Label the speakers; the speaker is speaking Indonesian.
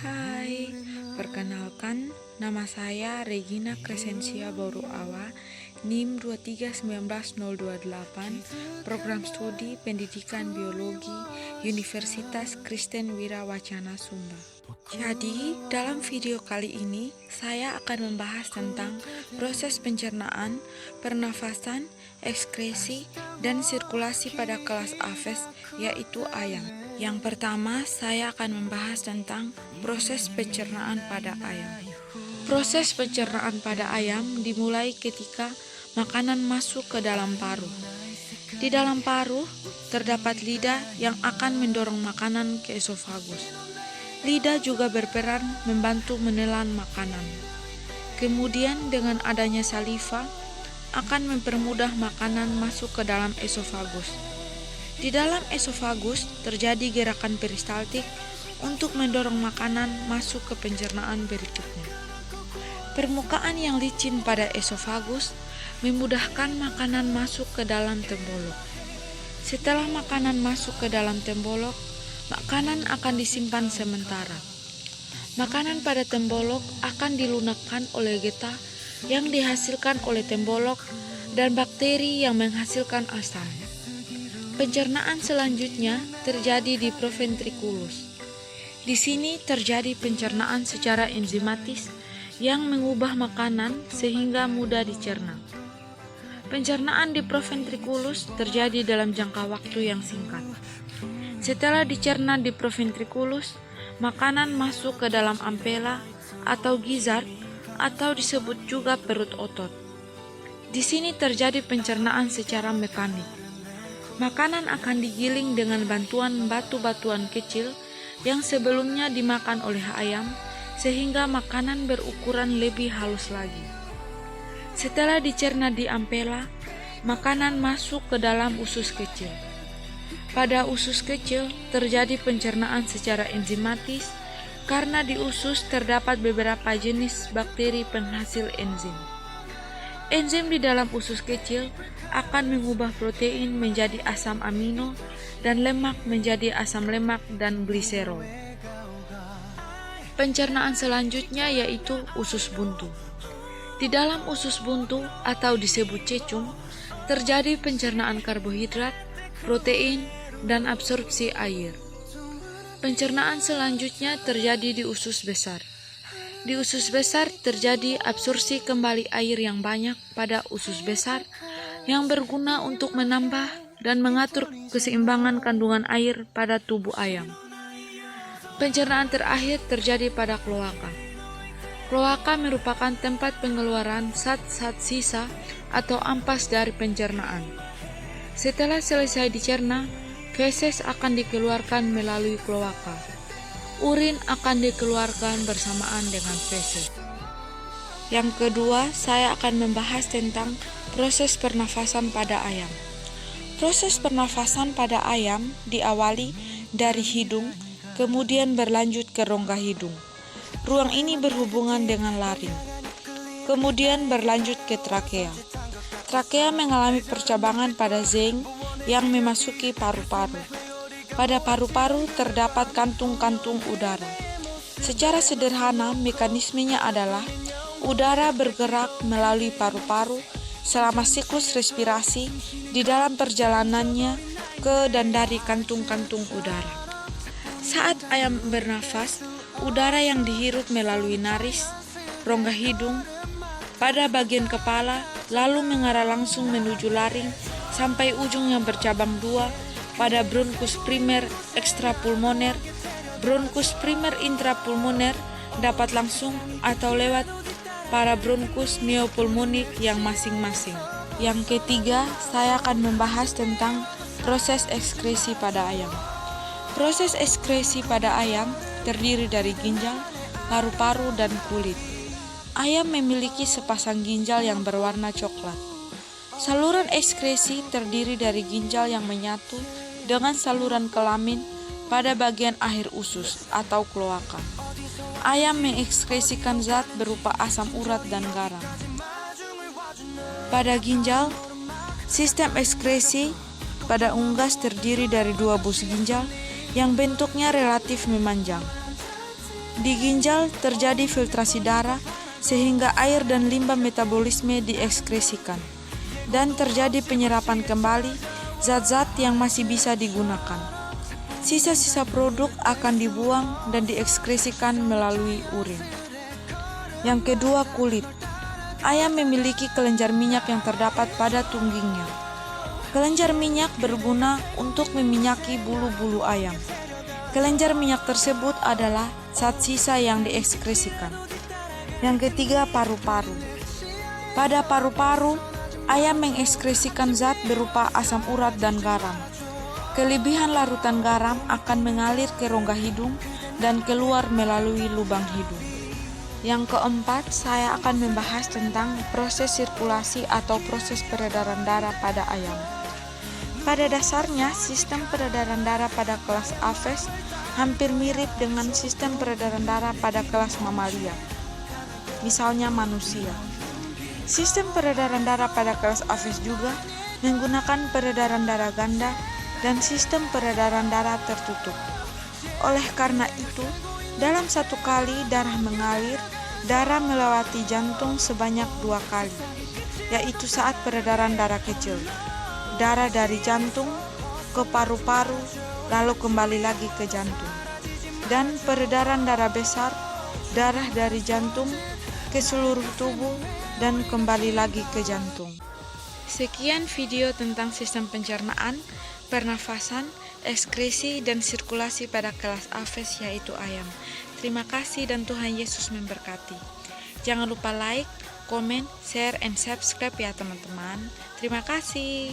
Speaker 1: Hai, perkenalkan nama saya Regina Crescentia Bauruawa, NIM 2319028, Program Studi Pendidikan Biologi, Universitas Kristen Wirawacana Sumba. Jadi, dalam video kali ini saya akan membahas tentang proses pencernaan, pernafasan, ekskresi, dan sirkulasi pada kelas Aves, yaitu ayam. Yang pertama, saya akan membahas tentang proses pencernaan pada ayam. Proses pencernaan pada ayam dimulai ketika makanan masuk ke dalam paruh. Di dalam paruh terdapat lidah yang akan mendorong makanan ke esofagus. Lidah juga berperan membantu menelan makanan. Kemudian dengan adanya saliva akan mempermudah makanan masuk ke dalam esofagus. Di dalam esofagus terjadi gerakan peristaltik untuk mendorong makanan masuk ke pencernaan berikutnya. Permukaan yang licin pada esofagus memudahkan makanan masuk ke dalam tembolok. Setelah makanan masuk ke dalam tembolok, makanan akan disimpan sementara. Makanan pada tembolok akan dilunakkan oleh getah yang dihasilkan oleh tembolok dan bakteri yang menghasilkan asam. Pencernaan selanjutnya terjadi di proventriculus. Di sini terjadi pencernaan secara enzimatis yang mengubah makanan sehingga mudah dicerna. Pencernaan di proventriculus terjadi dalam jangka waktu yang singkat. Setelah dicerna di proventriculus, makanan masuk ke dalam ampela atau gizzard atau disebut juga perut otot. Di sini terjadi pencernaan secara mekanik. Makanan akan digiling dengan bantuan batu-batuan kecil yang sebelumnya dimakan oleh ayam sehingga makanan berukuran lebih halus lagi. Setelah dicerna di ampela, makanan masuk ke dalam usus kecil. Pada usus kecil terjadi pencernaan secara enzimatis karena di usus terdapat beberapa jenis bakteri penghasil enzim. Enzim di dalam usus kecil akan mengubah protein menjadi asam amino dan lemak menjadi asam lemak dan gliserol. Pencernaan selanjutnya yaitu usus buntu. Di dalam usus buntu atau disebut cecung, terjadi pencernaan karbohidrat, protein, dan absorpsi air. Pencernaan selanjutnya terjadi di usus besar. Di usus besar terjadi absorpsi kembali air yang banyak pada usus besar yang berguna untuk menambah dan mengatur keseimbangan kandungan air pada tubuh ayam. Pencernaan terakhir terjadi pada kloaka. Kloaka merupakan tempat pengeluaran zat-zat sisa atau ampas dari pencernaan. Setelah selesai dicerna, feses akan dikeluarkan melalui kloaka. Urin akan dikeluarkan bersamaan dengan feses. Yang kedua, saya akan membahas tentang proses pernafasan pada ayam. Proses pernafasan pada ayam diawali dari hidung, kemudian berlanjut ke rongga hidung. Ruang ini berhubungan dengan laring. Kemudian berlanjut ke trakea. Trakea mengalami percabangan pada zeng yang memasuki paru-paru. Pada paru-paru terdapat kantung-kantung udara. Secara sederhana, mekanismenya adalah udara bergerak melalui paru-paru selama siklus respirasi di dalam perjalanannya ke dan dari kantung-kantung udara. Saat ayam bernafas, udara yang dihirup melalui naris, rongga hidung, pada bagian kepala, lalu mengarah langsung menuju laring sampai ujung yang bercabang dua pada bronkus primer ekstrapulmoner. Bronkus primer intrapulmoner dapat langsung atau lewat para bronkus neopulmonik yang masing-masing. Yang ketiga, saya akan membahas tentang proses ekskresi pada ayam. Proses ekskresi pada ayam terdiri dari ginjal, paru-paru, dan kulit. Ayam memiliki sepasang ginjal yang berwarna coklat. Saluran ekskresi terdiri dari ginjal yang menyatu dengan saluran kelamin pada bagian akhir usus atau kloaka. Ayam mengekskresikan zat berupa asam urat dan garam. Pada ginjal, sistem ekskresi pada unggas terdiri dari dua bus ginjal yang bentuknya relatif memanjang. Di ginjal terjadi filtrasi darah sehingga air dan limbah metabolisme diekskresikan dan terjadi penyerapan kembali zat-zat yang masih bisa digunakan. Sisa-sisa produk akan dibuang dan diekskresikan melalui urin. Yang kedua, kulit. Ayam memiliki kelenjar minyak yang terdapat pada tunggingnya. Kelenjar minyak berguna untuk meminyaki bulu-bulu ayam. Kelenjar minyak tersebut adalah zat sisa yang diekskresikan. Yang ketiga, paru-paru. Pada paru-paru, ayam mengekskresikan zat berupa asam urat dan garam. Kelebihan larutan garam akan mengalir ke rongga hidung dan keluar melalui lubang hidung. Yang keempat, saya akan membahas tentang proses sirkulasi atau proses peredaran darah pada ayam. Pada dasarnya, sistem peredaran darah pada kelas Aves hampir mirip dengan sistem peredaran darah pada kelas mamalia, misalnya manusia. Sistem peredaran darah pada kelas Aves juga menggunakan peredaran darah ganda dan sistem peredaran darah tertutup. Oleh karena itu, dalam satu kali darah mengalir, darah melewati jantung sebanyak 2 kali, yaitu saat peredaran darah kecil, darah dari jantung ke paru-paru, lalu kembali lagi ke jantung. Dan peredaran darah besar, darah dari jantung ke seluruh tubuh dan kembali lagi ke jantung. Sekian video tentang sistem pencernaan, pernafasan, ekskresi, dan sirkulasi pada kelas Aves yaitu ayam. Terima kasih dan Tuhan Yesus memberkati. Jangan lupa like, komen, share, and subscribe ya teman-teman. Terima kasih.